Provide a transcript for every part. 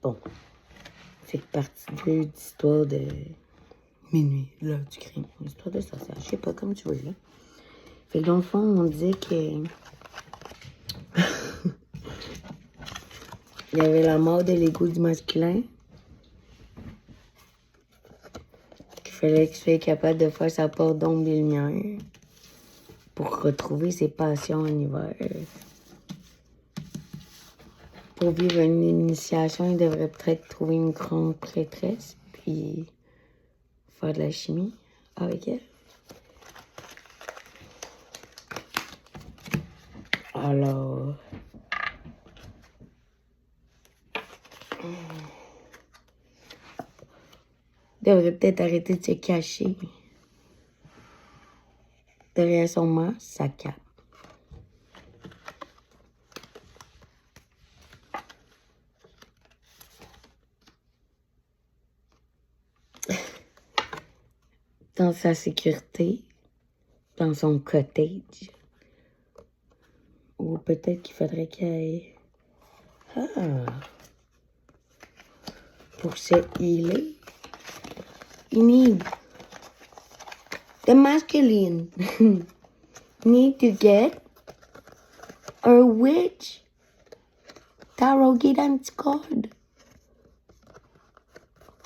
Bon. Fait que partie 2 d'histoire de minuit, l'heure du crime. Histoire de sorcière. Je sais pas, comme tu veux, là. Fait que dans le fond, on disait que... il y avait la mort de l'ego du masculin. Qu'il fallait qu'il soit capable de faire sa porte d'ombre et lumière pour retrouver ses passions en hiver. Pour vivre une initiation, il devrait peut-être trouver une grande prêtresse, puis faire de la chimie avec elle. Alors... il devrait peut-être arrêter de se cacher derrière son masque, sa cape. Dans sa sécurité, dans son cottage. Ou peut-être qu'il faudrait qu'il aille... Ah! Pour se healer, you need the masculine. Need to get a witch tarot guidance card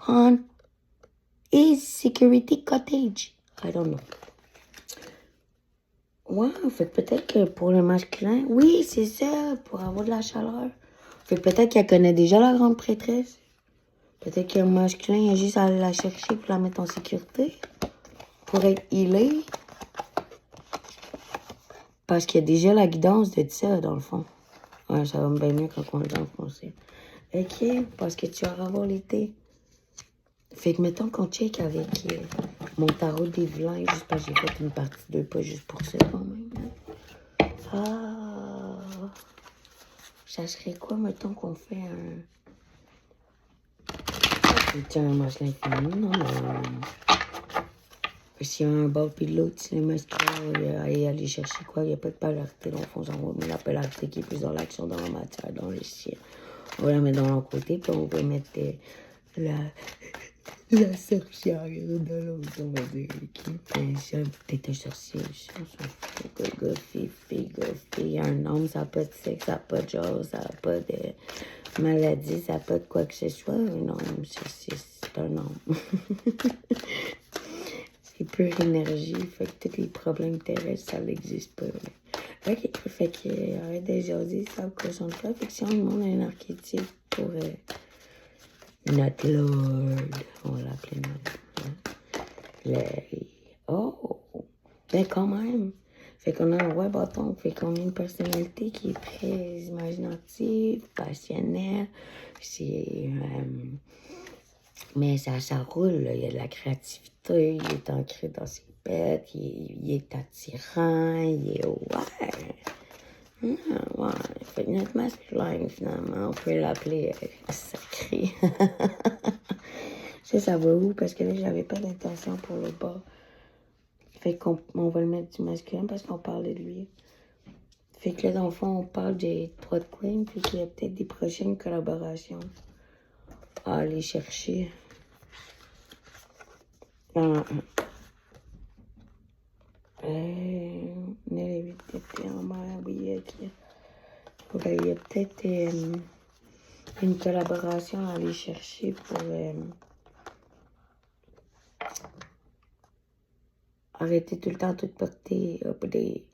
on his security cottage. I don't know. Ouais, fait peut-être que pour le masculin, oui, c'est ça, pour avoir de la chaleur. Fait peut-être qu'elle connaît déjà la grande prêtresse. Peut-être que le masculin, il a juste à aller la chercher pour la mettre en sécurité. Pour être healé. Parce qu'il y a déjà la guidance de ça, dans le fond. Ouais, ça va bien mieux quand on est dans le français. Ok, parce que tu vas avoir l'été. Fait que mettons qu'on check avec mon tarot des vilains, juste parce que j'ai fait une partie 2, pas juste pour ça quand même. Ah, ça serait quoi, mettons qu'on fait un... Tiens, un masculin féminin, non, mais... s'il y a un bord puis de l'autre, si le masculin aller chercher quoi, il n'y a pas de polarité dans le fond, on va mettre la polarité qui est plus dans l'action, dans la matière, dans le ciel. On va la mettre dans l'autre côté, puis on va mettre la sorcière de l'autre, on va dire, qui peut-être un sorcier, gars, fille, un homme, ça n'a pas de sexe, ça n'a pas de genre, ça n'a pas de maladie, ça n'a pas de quoi que ce soit, un homme, c'est un homme. C'est pure énergie, fait que tous les problèmes terrestres, ça n'existe pas. Ok, fait que arrête de jaser, ça ne cochonne pas. Fait que si on demande un archétype pour notre Lord, on va l'appeler notre... Oh, ben quand même. Fait qu'on a un roi bâton, fait qu'on a une personnalité qui est très imaginative, passionnelle. C'est... mais ça roule, là. Il y a de la créativité, il est ancré dans ses bêtes, il est attirant, il est... Ouais. Ouais. Fait que notre masculin, finalement, on peut l'appeler sacré. Ça va où? Parce que là, j'avais pas d'intention pour le bas. Fait qu'on va le mettre du masculin parce qu'on parlait de lui. Fait que là, dans le fond, on parle des 3 de Queen, puis qu'il y a peut-être des prochaines collaborations à aller chercher. Les 8 d'été en mer, oui, ok. Ouais, il y a peut-être une collaboration à aller chercher pour arrêter tout le temps de porter des...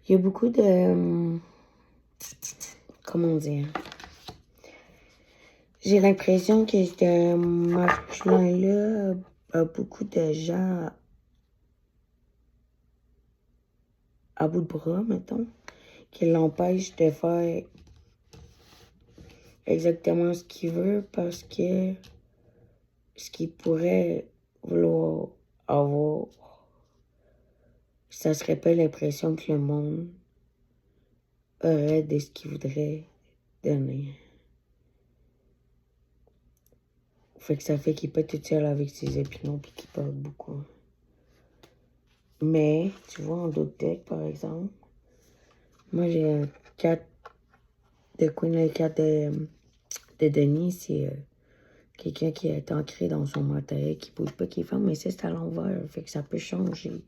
Il y a beaucoup de... comment dire? J'ai l'impression que ce masculin-là a beaucoup de gens à bout de bras, mettons, qui l'empêchent de faire exactement ce qu'il veut parce que ce qu'il pourrait vouloir avoir, ça serait pas l'impression que le monde aurait de ce qu'il voudrait donner. Fait que ça fait qu'il est pas tout seul avec ses opinions puis qu'il parle beaucoup. Mais, tu vois, en d'autres decks, par exemple, moi j'ai 4 de Queen, le 4 de Denis, c'est Quelqu'un qui est ancré dans son matériel, qui bouge pas, qui est femme, mais ça, c'est à l'envers. Fait que ça peut changer.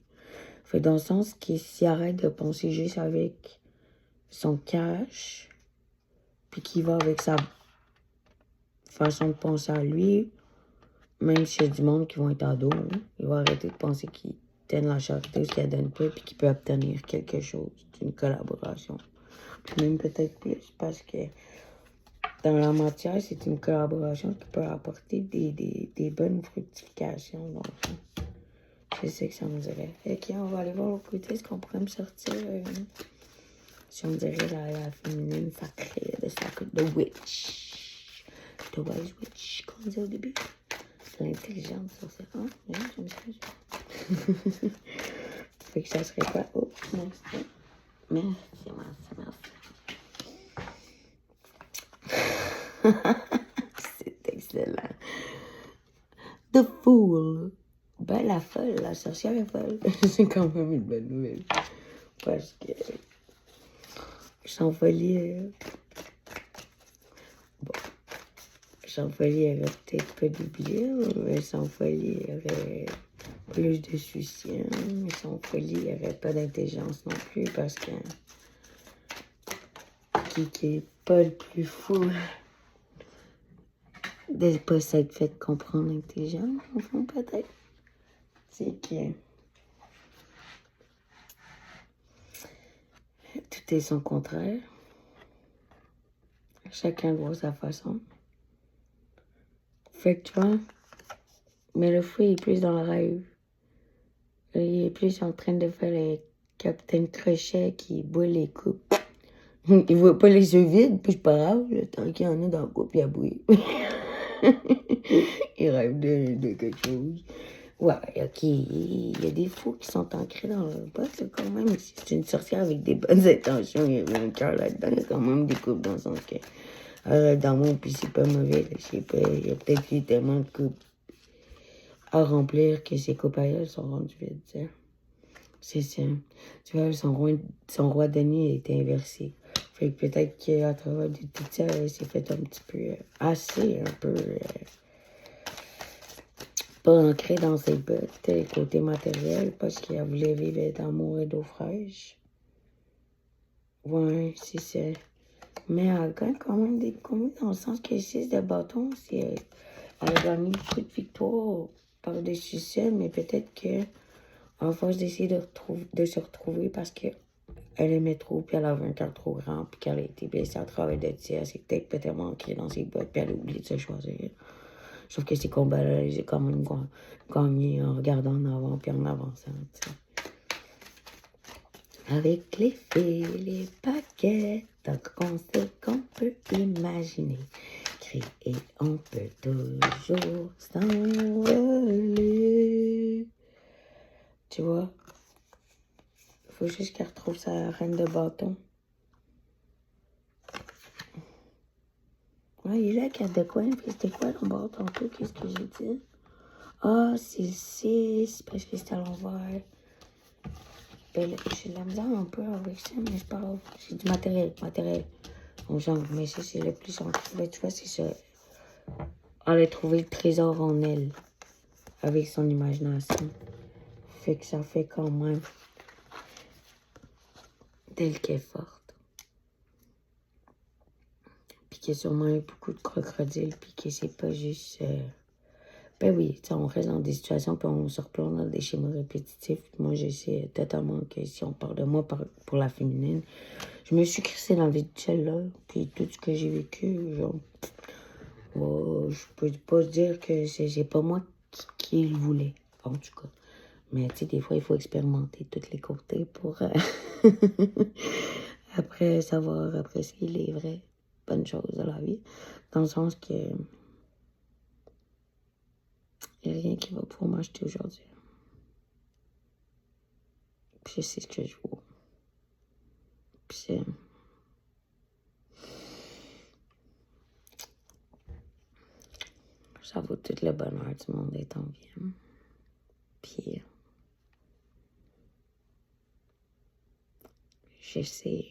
Fait dans le sens qu'il s'y arrête de penser juste avec son cash, puis qu'il va avec sa façon de penser à lui, même s'il y a du monde qui vont être ados, hein, il va arrêter de penser qu'il donne la charité ou qu'il donne pas, puis qu'il peut obtenir quelque chose d'une collaboration. Puis même peut-être plus, parce que dans la matière, c'est une collaboration qui peut apporter des bonnes fructifications. Donc, je sais que ça me dirait. Ok, on va aller voir l'autre côté. Est-ce qu'on pourrait me sortir, si on dirait la féminine sacrée de sacrée, the witch. The wise witch, qu'on disait au début. L'intelligence, ça, c'est... Ah, oui, j'aime ça. Fait que ça serait quoi? Oh, merci. Merci. C'est excellent. The Fool. Ben, la folle, la sorcière est folle. C'est quand même une bonne nouvelle. Parce que sans folie, bon, sans folie, elle aurait peut-être pas d'oublier, mais sans folie, elle aurait plus de soucis. Mais sans folie, elle aurait pas d'intelligence non plus, parce que qui est pas le plus fou de pas s'être fait comprendre intelligent, au fond, peut-être. C'est que tout est son contraire. Chacun voit sa façon. Fait que tu vois, mais le fou est plus dans le rêve. Il est plus en train de faire le Capitaine Crochet qui boit les coupes. Il voit pas les yeux vides, puis c'est pas grave, le temps qu'il y en a dans le coupe, il a bouillé. Il rêve de quelque chose. Ouais, ok, il y a des fous qui sont ancrés dans leur botte, quand même. Si c'est une sorcière avec des bonnes intentions, il y a un cœur là-dedans, il y a quand même des coupes dans son cœur. Dans mon, puis c'est pas mauvais, là, je sais pas, il y a peut-être eu tellement de coupes à remplir que ces coupes à elle sont rendues vides, tu sais. C'est ça. Tu vois, son roi Denis a été inversé. Fait que peut-être qu'à travers tout ça, elle s'est fait un petit peu, un peu, pas ancrée dans ses bottes, côté matériel, parce qu'elle voulait vivre d'amour et d'eau fraîche. Ouais, c'est ça. Mais elle gagne quand même des combats dans le sens que 6 de bâton, elle a gagné beaucoup de victoires par-dessus ça, mais peut-être que à force d'essayer de se retrouver parce qu'elle aimait trop, puis elle avait un cœur trop grand, puis qu'elle a été blessée à travers de ça, elle s'est peut-être ancrée dans ses bottes, puis elle a oublié de se choisir. Sauf que ces combats-là, j'ai quand même gagné en regardant en avant, puis en avançant, tu sais. Avec les fils, les paquets, tant qu'on sait qu'on peut imaginer, créer, on peut toujours s'envoler. Tu vois? Faut juste qu'elle retrouve sa reine de bâton. Ouais, il est là, carte de coin. Puis c'était quoi le bâton? Qu'est-ce que j'ai dit? Ah, c'est le 6, parce que c'était à l'envers. Ben, j'ai de la misère un peu avec ça, mais c'est pas grave. C'est du matériel. Genre, mais ça, c'est le plus simple. Tu vois, c'est ça. Elle a trouvé le trésor en elle, avec son imagination. Fait que ça fait quand même d'elle qu'elle est forte. Puis qu'il y a sûrement eu beaucoup de crocodiles, puis que c'est pas juste... Ben oui, on reste dans des situations, puis on se replonge dans des schémas répétitifs. Moi, je sais totalement que si on parle de moi pour la féminine, je me suis crissée dans le vide là, puis tout ce que j'ai vécu, genre, je peux pas dire que c'est pas moi qui le voulais, en tout cas. Mais tu sais, des fois, il faut expérimenter tous les côtés pour après savoir apprécier les vraies bonnes choses de la vie. Dans le sens que il n'y a rien qui va pouvoir m'acheter aujourd'hui. Puis je sais ce que je vaux. Puis ça vaut tout le bonheur du monde d'être en vie. Hein? Puis je sais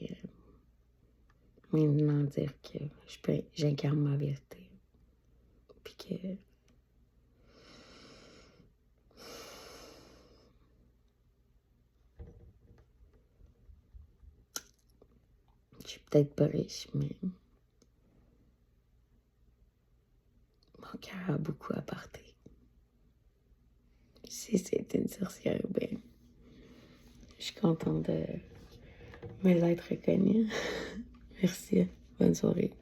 maintenant dire que j'incarne ma vérité. Puis que que je suis peut-être pas riche, mais mon cœur a beaucoup apporté. Si c'est une sorcière, ben, je suis contente de me l'être reconnue. Merci. Bonne soirée.